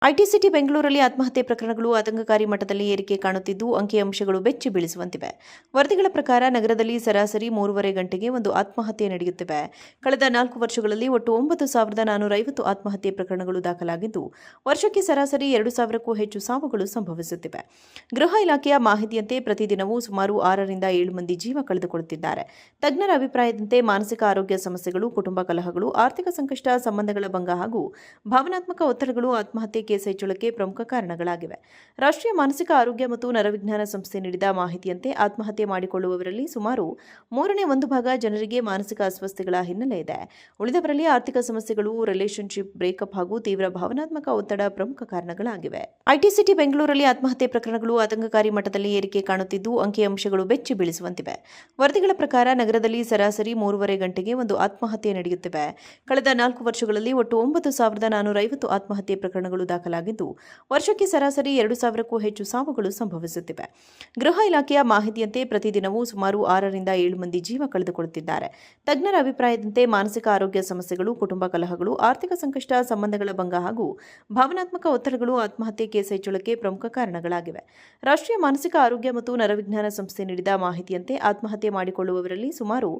IT city ಬೆಂಗಳೂರಲ್ಲಿ ಆತ್ಮಹತ್ಯೆ ಪ್ರಕರಣಗಳು ಆತಂಕಕಾರಿ ಮಟ್ಟದಲ್ಲಿ ಏರಿಕೆ ಕಾಣುತ್ತಿದ್ದು ಅಂಕಿಅಂಶಗಳು ಬೆಚ್ಚಿ ಬೀಳಿಸುವಂತಿವೆ. ವರದಿಗಳ ಪ್ರಕಾರ ನಗರದಲ್ಲಿ ಸರಾಸರಿ 3.5 ಗಂಟೆಗೆ ಒಂದು ಆತ್ಮಹತ್ಯೆ ನಡೆಯುತ್ತಿವೆ. ಕಳೆದ 4 ವರ್ಷಗಳಲ್ಲಿ ಒಟ್ಟು 9,450 ಆತ್ಮಹತ್ಯೆ ಪ್ರಕರಣಗಳು ದಾಖಲಾಗಿದ್ದು, ವರ್ಷಕ್ಕೆ ಸರಾಸರಿ 2,000ಕ್ಕೂ ಹೆಚ್ಚು ಸಾವುಗಳು ಸಂಭವಿಸುತ್ತಿವೆ. ಗೃಹ ಇಲಾಖೆಯ ಮಾಹಿತಿಯಂತೆ ಪ್ರತಿದಿನವೂ ಸುಮಾರು 6 ರಿಂದ 7 ಮಂದಿ ಜೀವ ಕಳೆದುಕೊಳ್ಳುತ್ತಿದ್ದಾರೆ. ತಜ್ಞರ ಅಭಿಪ್ರಾಯದಂತೆ ಮಾನಸಿಕ ಆರೋಗ್ಯ ಸಮಸ್ಯೆಗಳು, ಕುಟುಂಬ ಕಲಹಗಳು, ಆರ್ಥಿಕ ಸಂಕಷ್ಟ, ಸಂಬಂಧಗಳ ಭಂಗ ಹಾಗೂ ಭಾವನಾತ್ಮಕ ಒತ್ತಡಗಳು ಆತ್ಮಹತ್ಯೆ ಕೇಸ್ ಹೆಚ್ಚಳಕ್ಕೆ ಪ್ರಮುಖ ಕಾರಣಗಳಾಗಿವೆ. ರಾಷ್ಟ್ರೀಯ ಮಾನಸಿಕ ಆರೋಗ್ಯ ಮತ್ತು ನರವಿಜ್ಞಾನ ಸಂಸ್ಥೆ ನೀಡಿದ ಮಾಹಿತಿಯಂತೆ ಆತ್ಮಹತ್ಯೆ ಮಾಡಿಕೊಳ್ಳುವವರಲ್ಲಿ ಸುಮಾರು 1/3 ಭಾಗ ಜನರಿಗೆ ಮಾನಸಿಕ ಅಸ್ವಸ್ಥತೆಗಳ ಹಿನ್ನೆಲೆ ಇದೆ. ಉಳಿದವರಲ್ಲಿ ಆರ್ಥಿಕ ಸಮಸ್ಯೆಗಳು, ರಿಲೇಶನ್ಶಿಪ್ ಬ್ರೇಕಪ್ ಹಾಗೂ ತೀವ್ರ ಭಾವನಾತ್ಮಕ ಒತ್ತಡ ಪ್ರಮುಖ ಕಾರಣಗಳಾಗಿವೆ. ಐಟಿ ಸಿಟಿ ಬೆಂಗಳೂರಲ್ಲಿ ಆತ್ಮಹತ್ಯೆ ಪ್ರಕರಣಗಳು ಆತಂಕಕಾರಿ ಮಟ್ಟದಲ್ಲಿ ಏರಿಕೆ ಕಾಣುತ್ತಿದ್ದು, ಅಂಕಿಅಂಶಗಳು ಬೆಚ್ಚಿ ಬೀಳಿಸುವಂತಿವೆ. ವರದಿಗಳ ಪ್ರಕಾರ ನಗರದಲ್ಲಿ ಸರಾಸರಿ 3.5 ಗಂಟೆಗೆ ಒಂದು ಆತ್ಮಹತ್ಯೆ ನಡೆಯುತ್ತಿವೆ. ಕಳೆದ 4 ವರ್ಷಗಳಲ್ಲಿ ಒಟ್ಟು 9,450 ಆತ್ಮಹತ್ಯೆ ಪ್ರಕರಣಗಳು ದಾಖಲಾಗಿದ್ದು, ವರ್ಷಕ್ಕೆ ಸರಾಸರಿ 2,000ಕ್ಕೂ ಹೆಚ್ಚು ಸಾವುಗಳು ಸಂಭವಿಸುತ್ತಿವೆ. ಗೃಹ ಇಲಾಖೆಯ ಮಾಹಿತಿಯಂತೆ ಪ್ರತಿದಿನವೂ ಸುಮಾರು 6 ರಿಂದ 7 ಮಂದಿ ಜೀವ ಕಳೆದುಕೊಳ್ಳುತ್ತಿದ್ದಾರೆ. ತಜ್ಞರ ಅಭಿಪ್ರಾಯದಂತೆ ಮಾನಸಿಕ ಆರೋಗ್ಯ ಸಮಸ್ಯೆಗಳು, ಕುಟುಂಬ ಕಲಹಗಳು, ಆರ್ಥಿಕ ಸಂಕಷ್ಟ, ಸಂಬಂಧಗಳ ಭಂಗ ಹಾಗೂ ಭಾವನಾತ್ಮಕ ಒತ್ತಡಗಳು ಆತ್ಮಹತ್ಯೆ ಕೇಸ್ ಹೆಚ್ಚಳಕ್ಕೆ ಪ್ರಮುಖ ಕಾರಣಗಳಾಗಿವೆ. ರಾಷ್ಟ್ರೀಯ ಮಾನಸಿಕ ಆರೋಗ್ಯ ಮತ್ತು ನರವಿಜ್ಞಾನ ಸಂಸ್ಥೆ ನೀಡಿದ ಮಾಹಿತಿಯಂತೆ ಆತ್ಮಹತ್ಯೆ ಮಾಡಿಕೊಳ್ಳುವವರಲ್ಲಿ ಸುಮಾರು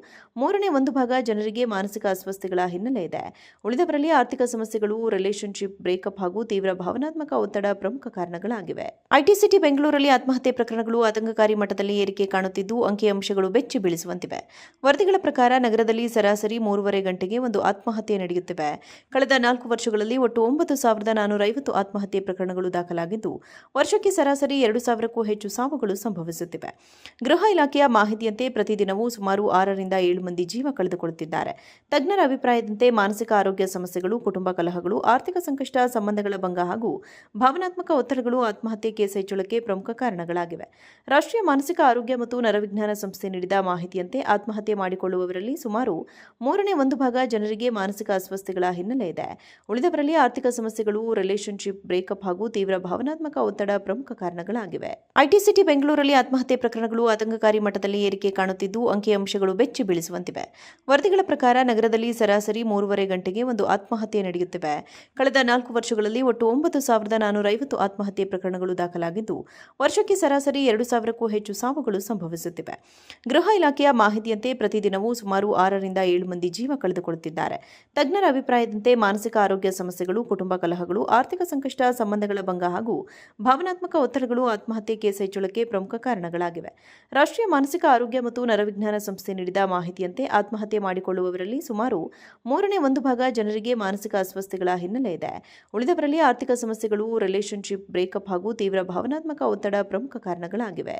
1/3 ಭಾಗ ಜನರಿಗೆ ಮಾನಸಿಕ ಅಸ್ವಸ್ಥತೆಗಳ ಹಿನ್ನೆಲೆ ಇದೆ. ಉಳಿದವರಲ್ಲಿ ಆರ್ಥಿಕ ಸಮಸ್ಯೆಗಳು, ರಿಲೇಶನ್ಶಿಪ್ ಬ್ರೇಕಪ್ ಹಾಗೂ ತೀವ್ರ ಭಾವನಾತ್ಮಕ ಒತ್ತಡ ಪ್ರಮುಖ ಕಾರಣಗಳಾಗಿವೆ. ಐಟಿ ಸಿಟಿ ಬೆಂಗಳೂರಲ್ಲಿ ಆತ್ಮಹತ್ಯೆ ಪ್ರಕರಣಗಳು ಆತಂಕಕಾರಿ ಮಟ್ಟದಲ್ಲಿ ಏರಿಕೆ ಕಾಣುತ್ತಿದ್ದು, ಅಂಕಿಅಂಶಗಳು ಬೆಚ್ಚಿ ಬೀಳಿಸುವಂತಿವೆ. ವರದಿಗಳ ಪ್ರಕಾರ ನಗರದಲ್ಲಿ ಸರಾಸರಿ 3.5 ಗಂಟೆಗೆ ಒಂದು ಆತ್ಮಹತ್ಯೆ ನಡೆಯುತ್ತಿವೆ. ಕಳೆದ 4 ವರ್ಷಗಳಲ್ಲಿ ಒಟ್ಟು 9,450 ಆತ್ಮಹತ್ಯೆ ಪ್ರಕರಣಗಳು ದಾಖಲಾಗಿದ್ದು, ವರ್ಷಕ್ಕೆ ಸರಾಸರಿ 2,000ಕ್ಕೂ ಹೆಚ್ಚು ಸಾವುಗಳು ಸಂಭವಿಸುತ್ತಿವೆ. ಗೃಹ ಇಲಾಖೆಯ ಮಾಹಿತಿಯಂತೆ ಪ್ರತಿದಿನವೂ ಸುಮಾರು 6 ರಿಂದ 7 ಮಂದಿ ಜೀವ ಕಳೆದುಕೊಳ್ಳುತ್ತಿದ್ದಾರೆ. ತಜ್ಞರ ಅಭಿಪ್ರಾಯದಂತೆ ಮಾನಸಿಕ ಆರೋಗ್ಯ ಸಮಸ್ಯೆಗಳು, ಕುಟುಂಬ ಕಲಹಗಳು, ಆರ್ಥಿಕ ಸಂಕಷ್ಟ, ಸಂಬಂಧಗಳ ಭಂಗ ಹಾಗೂ ಭಾವನಾತ್ಮಕ ಒತ್ತಡಗಳು ಆತ್ಮಹತ್ಯೆ ಕೇಸ್ ಹೆಚ್ಚಳಕ್ಕೆ ಪ್ರಮುಖ ಕಾರಣಗಳಾಗಿವೆ. ರಾಷ್ಟ್ರೀಯ ಮಾನಸಿಕ ಆರೋಗ್ಯ ಮತ್ತು ನರವಿಜ್ಞಾನ ಸಂಸ್ಥೆ ನೀಡಿದ ಮಾಹಿತಿಯಂತೆ ಆತ್ಮಹತ್ಯೆ ಮಾಡಿಕೊಳ್ಳುವವರಲ್ಲಿ ಸುಮಾರು 1/3 ಭಾಗ ಜನರಿಗೆ ಮಾನಸಿಕ ಅಸ್ವಸ್ಥತೆಗಳ ಹಿನ್ನೆಲೆ ಇದೆ. ಉಳಿದವರಲ್ಲಿ ಆರ್ಥಿಕ ಸಮಸ್ಯೆಗಳು, ರಿಲೇಶನ್ಶಿಪ್ ಬ್ರೇಕಪ್ ಹಾಗೂ ತೀವ್ರ ಭಾವನಾತ್ಮಕ ಒತ್ತಡ ಪ್ರಮುಖ ಕಾರಣಗಳಾಗಿವೆ. ಐಟಿ ಸಿಟಿ ಬೆಂಗಳೂರಲ್ಲಿ ಆತ್ಮಹತ್ಯೆ ಪ್ರಕರಣಗಳು ಆತಂಕಕಾರಿ ಮಟ್ಟದಲ್ಲಿ ಏರಿಕೆ ಕಾಣುತ್ತಿದ್ದು, ಅಂಕಿಅಂಶಗಳು ಬೆಚ್ಚಿ ಬೀಳಿಸುವಂತಿವೆ. ವರದಿಗಳ ಪ್ರಕಾರ ನಗರದಲ್ಲಿ ಸರಾಸರಿ 3.5 ಗಂಟೆಗೆ ಒಂದು ಆತ್ಮಹತ್ಯೆ ನಡೆಯುತ್ತಿವೆ. ಕಳೆದ 4 ವರ್ಷಗಳಲ್ಲಿ ಒಟ್ಟು 9,450 ಆತ್ಮಹತ್ಯೆ ಪ್ರಕರಣಗಳು ದಾಖಲಾಗಿದ್ದು, ವರ್ಷಕ್ಕೆ ಸರಾಸರಿ 2,000ಕ್ಕೂ ಹೆಚ್ಚು ಸಾವುಗಳು ಸಂಭವಿಸುತ್ತಿವೆ. ಗೃಹ ಇಲಾಖೆಯ ಮಾಹಿತಿಯಂತೆ ಪ್ರತಿದಿನವೂ ಸುಮಾರು 6 ರಿಂದ 7 ಮಂದಿ ಜೀವ ಕಳೆದುಕೊಳ್ಳುತ್ತಿದ್ದಾರೆ. ತಜ್ಞರ ಅಭಿಪ್ರಾಯದಂತೆ ಮಾನಸಿಕ ಆರೋಗ್ಯ ಸಮಸ್ಯೆಗಳು, ಕುಟುಂಬ ಕಲಹಗಳು, ಆರ್ಥಿಕ ಸಂಕಷ್ಟ, ಸಂಬಂಧಗಳ ಭಂಗ ಹಾಗೂ ಭಾವನಾತ್ಮಕ ಒತ್ತಡಗಳು ಆತ್ಮಹತ್ಯೆ ಕೇಸ್ ಹೆಚ್ಚಳಕ್ಕೆ ಪ್ರಮುಖ ಕಾರಣಗಳಾಗಿವೆ. ರಾಷ್ಟ್ರೀಯ ಮಾನಸಿಕ ಆರೋಗ್ಯ ಮತ್ತು ನರವಿಜ್ಞಾನ ಸಂಸ್ಥೆ ನೀಡಿದ ಮಾಹಿತಿಯಂತೆ ಆತ್ಮಹತ್ಯೆ ಮಾಡಿಕೊಳ್ಳುವವರಲ್ಲಿ ಸುಮಾರು 1/3 ಭಾಗ ಜನರಿಗೆ ಮಾನಸಿಕ ಅಸ್ವಸ್ಥತೆಗಳ ಹಿನ್ನೆಲೆ ಇದೆ. ಉಳಿದವರಲ್ಲಿ ಆರ್ಥಿಕ ಸಮಸ್ಯೆಗಳು, ರಿಲೇಶನ್ಶಿಪ್ ಬ್ರೇಕಪ್ ಹಾಗೂ ತೀವ್ರ ಭಾವನಾತ್ಮಕ ಒತ್ತಡ ಪ್ರಮುಖ ಕಾರಣಗಳಾಗಿವೆ.